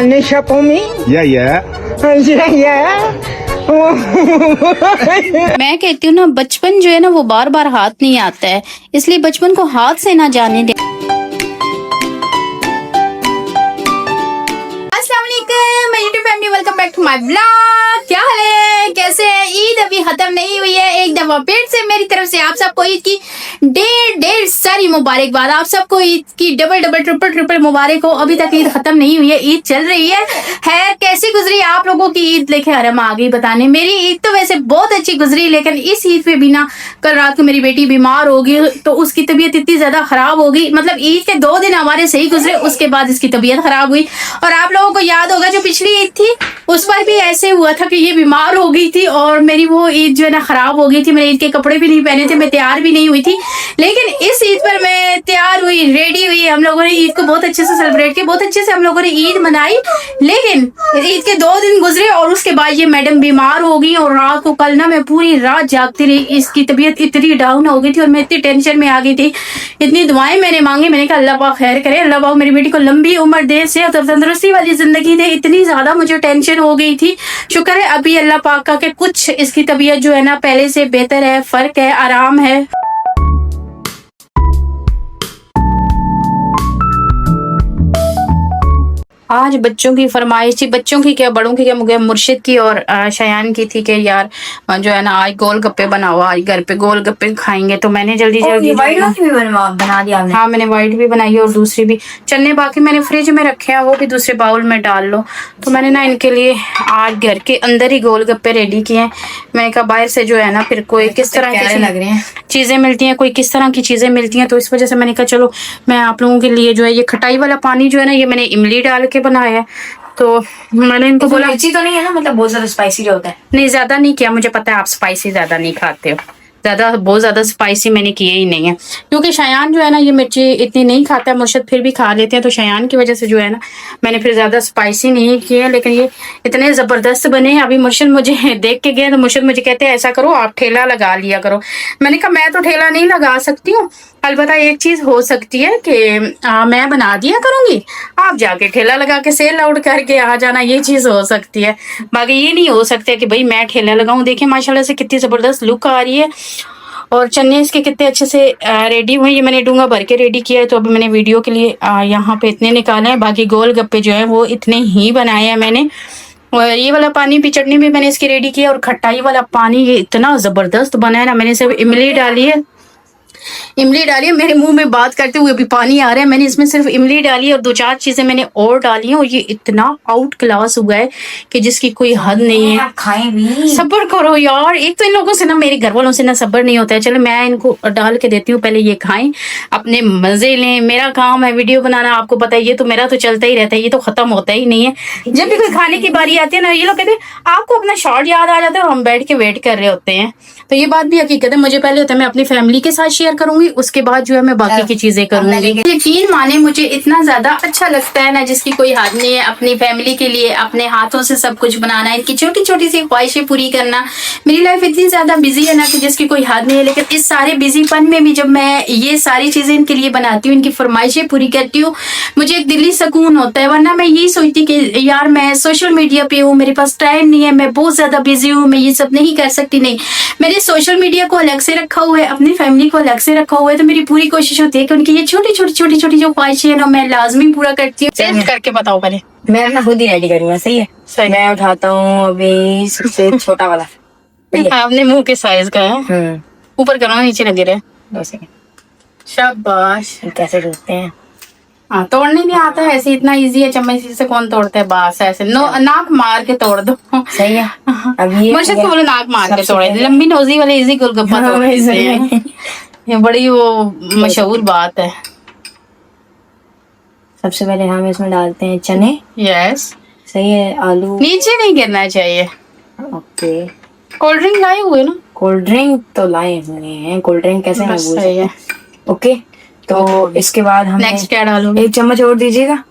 Nisha for me? Yeah. Yeah. मैं कहती हूँ ना, बचपन जो है ना वो बार बार हाथ नहीं आता है, इसलिए बचपन को हाथ से ना जाने दे। अस्सलाम वालेकुम my YouTube family, welcome back to my blog. क्या हाल है, कैसे हैं? ईद अभी खत्म नहीं हुई है, एक दफा फिर से मेरी तरफ से आप सबको ईद की ढेर सारी मुबारकबाद। आप सबको ईद की डबल ट्रिपल मुबारक हो। अभी तक ईद खत्म नहीं हुई है, ईद चल रही है। कैसी गुजरी आप लोगों की ईद? लेके हरम आ गई बताने। मेरी ईद तो वैसे बहुत अच्छी गुजरी, लेकिन इस ईद पे भी ना, कल रात को मेरी बेटी बीमार हो गई, तो उसकी तबीयत इतनी ज्यादा खराब हो गई। मतलब ईद के 2 दिन हमारे सही गुजरे, उसके बाद इसकी तबीयत खराब हुई। और आप लोगों को याद होगा जो पिछली ईद थी उस पर भी ऐसे हुआ था कि ये बीमार हो गई थी और मेरी वो ईद जो है ना खराब हो गई थी। मैंने ईद के कपड़े भी नहीं पहने थे, मैं तैयार भी नहीं हुई थी। लेकिन इस ईद पर मैं तैयार हुई, रेडी हुई। हम लोगों ने ईद को बहुत अच्छे से सेलिब्रेट किया, बहुत अच्छे से हम लोगों ने ईद मनाई। लेकिन ईद के 2 दिन गुजरे और उसके बाद ये मैडम बीमार हो गई और रात को कल ना मैं पूरी रात जागती रही। इसकी तबीयत इतनी डाउन हो गई थी और मैं इतनी टेंशन में आ गई थी। इतनी दुआएं मैंने मांगी, मैंने कहा अल्लाह पाक खैर करे, अल्लाह पाक मेरी बेटी को लंबी उम्र दे, सेहत और तंदुरुस्ती वाली जिंदगी दे। इतनी ज्यादा मुझे टेंशन हो गई थी। शुक्र है अभी अल्लाह पाक का कि कुछ इसकी तबीयत जो है ना पहले से बेहतर है, फर्क है, आराम है। आज बच्चों की फरमाइश थी, बच्चों की क्या बड़ों की क्या, मुझे मुर्शिद की और शयान की थी कि यार जो है ना आज गोलगप्पे बनाओ, आज घर पे गोलगप्पे खाएंगे। तो मैंने जल्दी व्हाइट भी बना दिया आपने? हाँ मैंने व्हाइट भी बनाई और दूसरी भी। चने बाकी मैंने फ्रिज में रखे हैं, वो भी दूसरे बाउल में डाल लो। तो मैंने ना इनके लिए आज घर के अंदर ही गोलगप्पे रेडी किए हैं। मैंने कहा बाहर से जो है ना फिर कोई किस तरह की लग रहे हैं चीजें मिलती हैं, कोई किस तरह की चीजें मिलती हैं, तो इस वजह से मैंने कहा चलो मैं आप लोगों के लिए जो है ये खटाई वाला पानी जो है ना ये मैंने इमली डाल के बनाया है। तो मैंने इनको बोला मिर्ची तो नहीं है ना, मतलब बहुत ज्यादा स्पाइसी जो होता है? नहीं ज्यादा नहीं किया, मुझे पता है आप स्पाइसी ज्यादा नहीं खाते हो, बहुत ज्यादा स्पाइसी मैंने किए ही नहीं है। क्योंकि शयान जो है ना ये मिर्ची इतनी नहीं खाता है, मुर्शद फिर भी खा लेते हैं, तो शयान की वजह से जो है ना मैंने फिर ज्यादा स्पाइसी नहीं किए। लेकिन ये इतने जबरदस्त बने हैं। अभी मुर्शद मुझे देख के गए तो मुर्शद मुझे कहते हैं ऐसा करो आप ठेला लगा लिया करो। मैंने कहा मैं तो ठेला नहीं लगा सकती हूँ, अलबत्ता एक चीज हो सकती है कि मैं बना दिया करूंगी, आप जाके ठेला लगा के सेल आउट करके आ जाना, ये चीज हो सकती है। बाकी ये नहीं हो सकता कि भाई मैं ठेला लगाऊं। देखिए माशाल्लाह से कितनी जबरदस्त लुक आ रही है और चने इसके कितने अच्छे से रेडी हुए। ये मैंने डूंगा भर के रेडी किया है, तो अभी मैंने वीडियो के लिए यहाँ पे इतने निकाले हैं। बाकी गोल गप्पे जो है वो इतने ही बनाए हैं मैंने। और ये वाला पानी भी, चटनी भी मैंने इसकी रेडी किया। और खटाई वाला पानी ये इतना जबरदस्त बना है ना, मैंने सिर्फ इमली डाली है, मेरे मुंह में बात करते हुए भी पानी आ रहा है। मैंने इसमें सिर्फ इमली डाली है और 2-4 चीजें मैंने और डाली हैं और ये इतना आउट क्लास हुआ है कि जिसकी कोई हद नहीं है। खाएं भी, सब्र करो यार, एक तो इन लोगों से ना, मेरे घर वालों से ना सब्र नहीं होता है। चलो मैं इनको डाल के देती हूँ, पहले ये खाएं, अपने मजे लें। मेरा काम है वीडियो बनाना, आपको पता है, ये तो मेरा तो चलता ही रहता है, ये तो खत्म होता ही नहीं है। जब भी कोई खाने की बारी आती है ना, ये लोग कहते हैं आपको अपना शॉर्ट याद आ जाता है और हम बैठ के वेट कर रहे होते हैं। तो ये बात भी हकीकत है, मुझे पहले होता है मैं अपनी फैमिली के साथ शेयर करूंगी, उसके बाद जो है मैं बाकी की चीजें करूंगी। यकीन माने मुझे इतना ज्यादा अच्छा लगता है ना जिसकी कोई हद नहीं है। अपनी फैमिली के लिए अपने हाथों से सब कुछ बनाना, इनकी छोटी छोटी सी ख्वाहिशें पूरी करना। मेरी लाइफ इतनी ज्यादा बिजी है ना कि जिसकी कोई हद नहीं है, लेकिन इस सारे बिजीपन में भी जब मैं ये सारी चीजें इनके लिए बनाती हूँ, इनकी फरमाइशें पूरी करती हूँ, मुझे एक दिली सुकून होता है। वरना मैं यही सोचती कि यार मैं सोशल मीडिया पे हूँ, मेरे पास टाइम नहीं है, मैं बहुत ज्यादा बिजी हूँ, मैं ये सब नहीं कर सकती। नहीं, मैंने सोशल मीडिया को अलग से रखा हुआ है, अपनी फैमिली को अलग से रखा हुआ है। तो मेरी पूरी कोशिश होती है कि उनकी ये छोटी छोटी जो ख्वाहिशें है ना मैं लाजमी पूरा करती हूँ। सेव करके बताओ पहले। मैं अपना खुद ही रेडी करूंगा, सही है? सही। मैं उठाता हूँ अभी सबसे छोटा वाला। अपने मुंह के साइज का है, ऊपर करो, नीचे लगे रहे। 2 सेकंड। शाबाश। कैसे टूटते हैं? हाँ, तोड़ने नहीं आता है, ऐसे इतना इजी है, चम्मच से कौन तोड़ता है? बस ऐसे नाक मार के तोड़ दो। सही है। अब ये मुर्शद को बोलो नाक मार के तोड़े, लंबी नोजी वाले इजी गोलगप्पा तोड़े। ये बड़ी वो मशहूर बात है। सबसे पहले हम इसमें डालते हैं चने। यस, सही है। आलू नीचे नहीं गिरना चाहिए। ओके। कोल्ड ड्रिंक लाए हुए ना? कोल्ड ड्रिंक तो लाए हुए हैं, कोल्ड ड्रिंक कैसे मैं भूल सही है। ओके, तो इसके बाद हम नेक्स्ट क्या डालोगे? 1 चम्मच और दीजिएगा।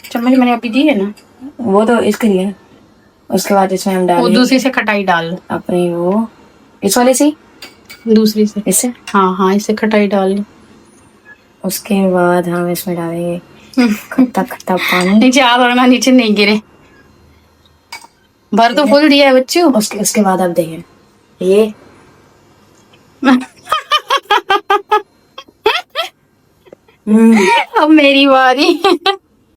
चम्मच मैंने अभी दी है ना, वो तो इसके लिए। उसके बाद इसमें हम वो डालेंगे दूसरी से खटाई डाल लो, अपनी वो इस वाले से, दूसरी से। इससे। हाँ, इससे खटाई डाल लो। उसके बाद हम इसमें डालेंगे खट्टा खट्टा पानी। नीचे आ भरना, नीचे नहीं गिरे। भर तो फुल दिया है बच्चों। उसके बाद आप देखें ये अब मेरी बारी।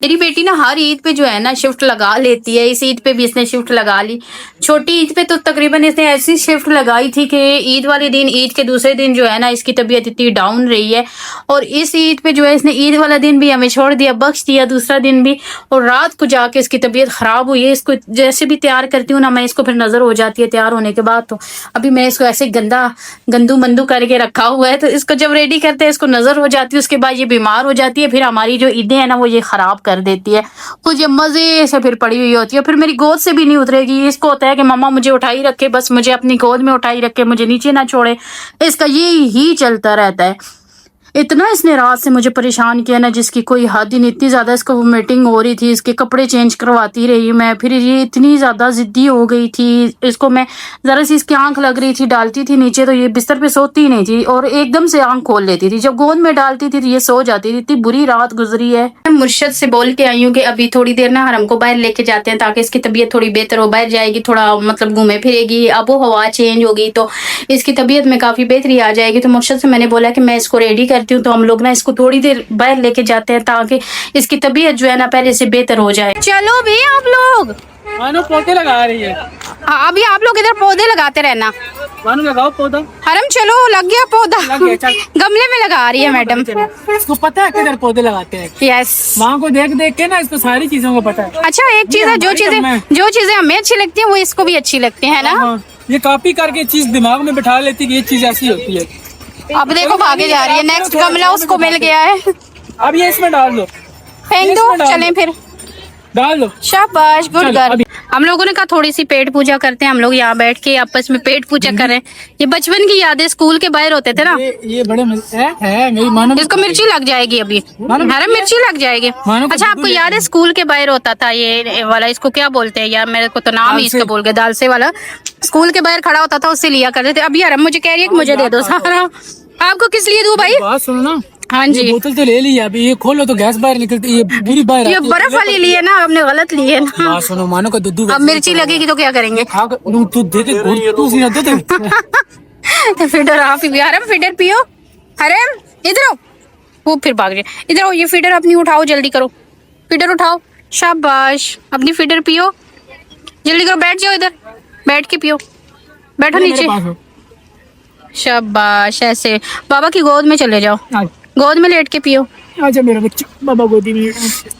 मेरी बेटी ना हर ईद पे जो है ना शिफ्ट लगा लेती है। इस ईद पे भी इसने शिफ्ट लगा ली। छोटी ईद पे तो तकरीबन इसने ऐसी शिफ्ट लगाई थी कि ईद वाले दिन, ईद के दूसरे दिन जो है ना इसकी तबीयत इतनी डाउन रही है। और इस ईद पे जो है इसने ईद वाला दिन भी हमें छोड़ दिया, बख्श दिया दूसरा दिन भी। और रात को जाके इसकी तबीयत खराब हुई है। इसको जैसे भी तैयार करती हूँ ना मैं, इसको फिर नजर हो जाती है तैयार होने के बाद। तो अभी मैं इसको ऐसे गंदू मंदू करके रखा हुआ है। तो इसको जब रेडी करते हैं इसको नजर हो जाती है, उसके बाद ये बीमार हो जाती है। फिर हमारी जो ईदें है ना वो ये खराब कर देती है। कुछ ये मजे से फिर पड़ी हुई होती है, फिर मेरी गोद से भी नहीं उतरेगी। इसको होता है कि मम्मा मुझे उठाई रखे, बस मुझे अपनी गोद में उठाई रखे, मुझे नीचे ना छोड़े। इसका ये ही चलता रहता है। इतना इसने रात से मुझे परेशान किया ना जिसकी कोई हद ही नहीं। इतनी ज्यादा इसको वोमिटिंग हो रही थी, इसके कपड़े चेंज करवाती रही मैं। फिर ये इतनी ज्यादा जिद्दी हो गई थी। इसको मैं जरा सी इसकी आंख लग रही थी, डालती थी नीचे तो ये बिस्तर पे सोती ही नहीं थी और एकदम से आंख खोल लेती थी। जब गोद में डालती थी तो ये सो जाती थी। इतनी बुरी रात गुजरी है। मैं मुर्शद से बोल के आई हूँ कि अभी थोड़ी देर ना हरम को बाहर लेके जाते हैं ताकि इसकी तबीयत थोड़ी बेहतर हो। बाहर जाएगी, थोड़ा मतलब घूमे फिरेगी, आबो हवा चेंज होगी तो इसकी तबीयत में काफी बेहतरी आ जाएगी। तो मुर्शद से मैंने बोला कि मैं इसको रेडी करती हूँ, तो हम लोग ना इसको थोड़ी देर बाहर लेके जाते हैं ताकि इसकी तबीयत जो है ना पहले से बेहतर हो जाए। चलो भी आप लोग। मानो पौधे लगा रही है। अभी आप लोग इधर पौधे लगाते रहना। मानो लगाओ पौधा। हरम चलो, लग गया पौधा। लग गया, चल। गमले में लगा रही है मैडम। इसको पता है किधर पौधे लगाते हैं। यस, माँ को देख देख के ना इसको सारी चीजों को पता है। अच्छा एक चीज है, जो चीजें हमें अच्छी लगती है वो इसको भी अच्छी लगती है ना। हाँ, ये कॉपी करके चीज दिमाग में बैठा लेती है, ये चीज ऐसी होती है। अब देखो भागे जा रही है। नेक्स्ट गमला उसको मिल गया है। अब ये इसमें डाल दो, फेंक दो, चलें फिर। डाल दो। शाबाश, गुड चलो, गर्ल। अभी। हम लोगों ने कहा थोड़ी सी पेट पूजा करते हैं। हम लोग यहाँ बैठ के आपस में पेट पूजा करें। ये बचपन की यादें, स्कूल के बाहर होते थे ना। ये बड़े मजे है मेरी मानो। इसको मिर्ची लग जाएगी अभी। हरम मिर्ची लग जाएगी। मानो को अच्छा आपको याद है स्कूल के बाहर होता था ये वाला, इसको क्या बोलते हैं यार, मेरे को तो नाम ही इसका भूल गया। दालसे वाला स्कूल के बाहर खड़ा होता था, उससे लिया करते थे। अभी हरम मुझे कह रही है कि मुझे दे दो सारा। आपको किस लिए दूं भाई? बात सुनो ना। हाँ जी, बोतल तो ले ली है, अभी ये खोलो तो गैस बाहर निकलती है। ये पूरी बाहर ये बर्फ वाली ली है ना, हमने गलत ली है ना। बात सुनो, मानो का दूध अब मिर्ची लगेगी तो क्या करेंगे? तू दे दे, तू सीधा दे दे। फीडर आप ही हरम फीडर पियो। हरम इधर आओ। वो फिर भाग रहे। इधर आओ, ये फीडर अपनी उठाओ, जल्दी करो। फीडर उठाओ। शाबाश, अपनी फीडर पियो, जल्दी करो। बैठ जाओ इधर, बैठ के पियो। बैठो नीचे। शाबाश, ऐसे बाबा की गोद में चले जाओ, गोद में लेट के पियो। आजा मेरा बच्चा, बाबा गोदी में।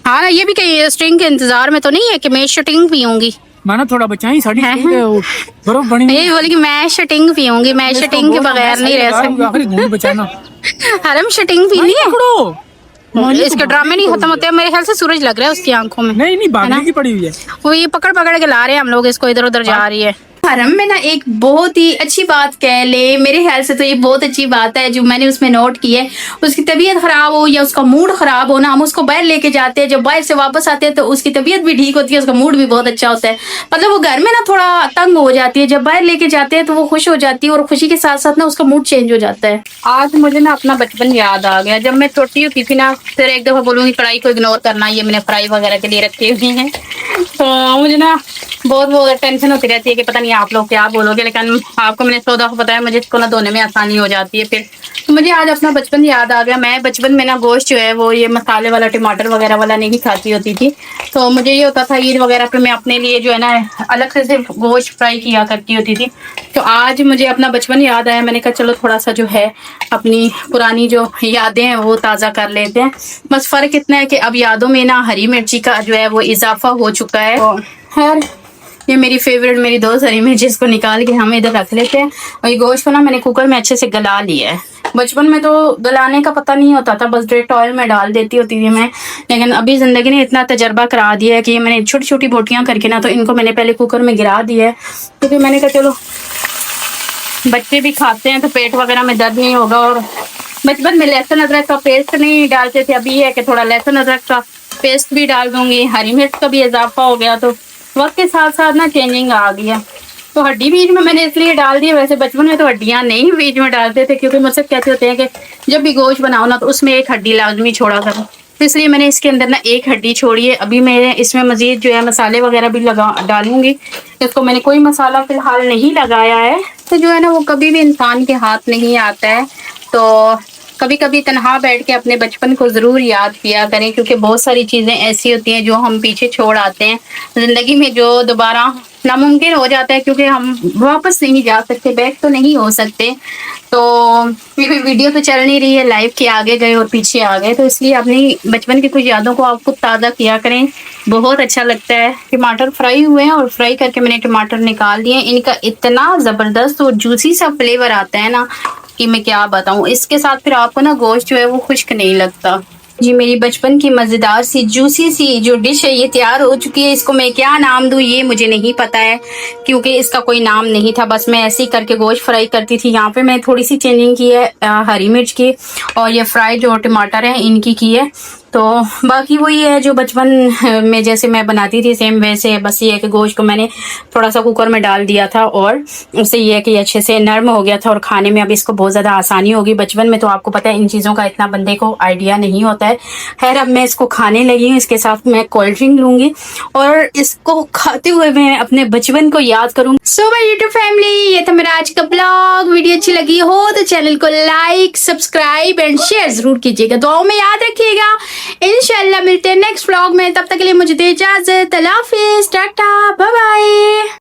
हाँ ना, ये भी कहीं स्ट्रिंग के इंतजार में तो नहीं है कि मैं शटिंग पीऊंगी। माना थोड़ा बचाई साड़ी बर्फ बनी। यही बोली कि मैं शटिंग पीऊंगी, मैं शटिंग के बगैर नहीं रह सकती। बचाना। हरम शटिंग पीनी है। इसके ड्रामे नहीं खत्म होते। मेरे ख्याल से सूरज लग रहा है उसकी आंखों में। नहीं भागने की पड़ी हुई है। वो ये पकड़ पकड़ के ला रहे हैं हम लोग इसको, इधर उधर जा रही है। हरम में ना एक बहुत ही अच्छी बात कह ले, मेरे ख्याल से तो ये बहुत अच्छी बात है जो मैंने उसमें नोट की है। उसकी तबीयत खराब हो या उसका मूड खराब हो ना, हम उसको बाहर लेके जाते हैं। जब बाहर से वापस आते हैं तो उसकी तबीयत भी ठीक होती है, उसका मूड भी बहुत अच्छा होता है। मतलब वो घर में ना थोड़ा तंग हो जाती है, जब बाहर लेके जाते हैं तो वो खुश हो जाती है और खुशी के साथ साथ ना उसका मूड चेंज हो जाता है। आज मुझे ना अपना बचपन याद आ गया। जब मैं छोटी होती थी ना, फिर एक दफा बोलूंगी कढ़ाई को इग्नोर करना, ये मैंने फ्राई वगैरह के लिए रखी हुई है। तो मुझे ना बहुत टेंशन होती रहती है कि पता नहीं आप लोग क्या बोलोगे, लेकिन आपको मैंने 100 दफा बताया मुझे इसको ना धोने में आसानी हो जाती है। फिर तो मुझे आज अपना बचपन याद आ गया। मैं बचपन में ना गोश्त जो है वो ये मसाले वाला, टमाटर वगैरह वाला नहीं खाती होती थी। तो मुझे ये होता था ईद वगैरह पे मैं अपने लिए जो है ना अलग से सिर्फ गोश्त फ्राई किया करती होती थी। तो आज मुझे अपना बचपन याद आया। मैंने कहा चलो थोड़ा सा जो है अपनी पुरानी जो यादें हैं वो ताज़ा कर लेते हैं। बस फ़र्क इतना है कि अब यादों में ना हरी मिर्ची का जो है वो इजाफा हो चुका है। खैर ये मेरी फेवरेट, मेरी 2 हरी मिर्ची, इसको निकाल के हम इधर रख लेते हैं। और ये गोश्त को ना मैंने कुकर में अच्छे से गला लिया है। बचपन में तो गलाने का पता नहीं होता था, बस डायरेक्ट ऑयल में डाल देती होती थी मैं। लेकिन अभी ज़िंदगी ने इतना तजर्बा करा दिया है कि मैंने छोटी छोटी बोटियाँ करके ना तो इनको मैंने पहले कुकर में गिरा दिया है। तो फिर मैंने कहा चलो बच्चे भी खाते हैं तो पेट वगैरह में दर्द नहीं होगा। और बचपन में लहसुन अदरक का पेस्ट नहीं डालते थे, अभी है कि थोड़ा लहसुन अदरक का पेस्ट भी डाल दूंगी। हरी मिर्च का भी इजाफा हो गया तो वक्त के साथ साथ ना चेंजिंग आ गया। तो हड्डी बीच में मैंने इसलिए डाल दी। वैसे बचपन में तो हड्डियाँ नहीं बीच में डालते थे, क्योंकि मुझसे कहते होते हैं कि जब भी गोश्त बनाओ ना तो उसमें एक हड्डी लाजमी छोड़ा करो। तो इसलिए मैंने इसके अंदर ना एक हड्डी छोड़ी है। अभी मैं इसमें मजीद जो है मसाले वगैरह भी डालूंगी। इसको मैंने कोई मसाला फिलहाल नहीं लगाया है। तो जो है ना वो कभी भी इंसान के हाथ नहीं आता है। तो कभी कभी तन्हा बैठ के अपने बचपन को ज़रूर याद किया करें, क्योंकि बहुत सारी चीज़ें ऐसी होती हैं जो हम पीछे छोड़ आते हैं ज़िंदगी में, जो दोबारा नामुमकिन हो जाता है, क्योंकि हम वापस नहीं जा सकते, बैक तो नहीं हो सकते। तो मेरी वीडियो तो चल नहीं रही है, लाइव के आगे गए और पीछे आ गए, तो इसलिए अपनी बचपन की कुछ यादों को आप खुद ताज़ा किया करें, बहुत अच्छा लगता है। टमाटर फ्राई हुए हैं और फ्राई करके मैंने टमाटर निकाल दिए। इनका इतना ज़बरदस्त और जूसी सा फ्लेवर आता है ना कि मैं क्या बताऊं। इसके साथ फिर आपको ना गोश्त जो है वो खुश्क नहीं लगता। जी, मेरी बचपन की मज़ेदार सी जूसी सी जो डिश है ये तैयार हो चुकी है। इसको मैं क्या नाम दूं ये मुझे नहीं पता है, क्योंकि इसका कोई नाम नहीं था, बस मैं ऐसे ही करके गोश्त फ्राई करती थी। यहाँ पे मैं थोड़ी सी चेंजिंग की है हरी मिर्च की, और ये फ्राई जो टमाटर हैं इनकी की है। तो बाकी वही है जो बचपन में जैसे मैं बनाती थी सेम वैसे है, बस ये है कि गोश्त को मैंने थोड़ा सा कुकर में डाल दिया था और उससे ये है कि अच्छे से नरम हो गया था और खाने में अब इसको बहुत ज़्यादा आसानी होगी। बचपन में तो आपको पता है इन चीज़ों का इतना बंदे को आइडिया नहीं होता है। खैर अब मैं इसको खाने लगी हूँ, इसके साथ मैं कोल्ड ड्रिंक लूँगी और इसको खाते हुए मैं अपने बचपन को याद करूँगी। सो माय यूट्यूब फैमिली, ये था मेरा आज का ब्लॉग। वीडियो अच्छी लगी हो तो चैनल को लाइक, सब्सक्राइब एंड शेयर जरूर कीजिएगा। दुआओं में याद रखिएगा। इंशाल्लाह मिलते हैं नेक्स्ट व्लॉग में, तब तक के लिए मुझे दे इजाजत। अल्लाह हाफिज, टाटा, बाय बाय।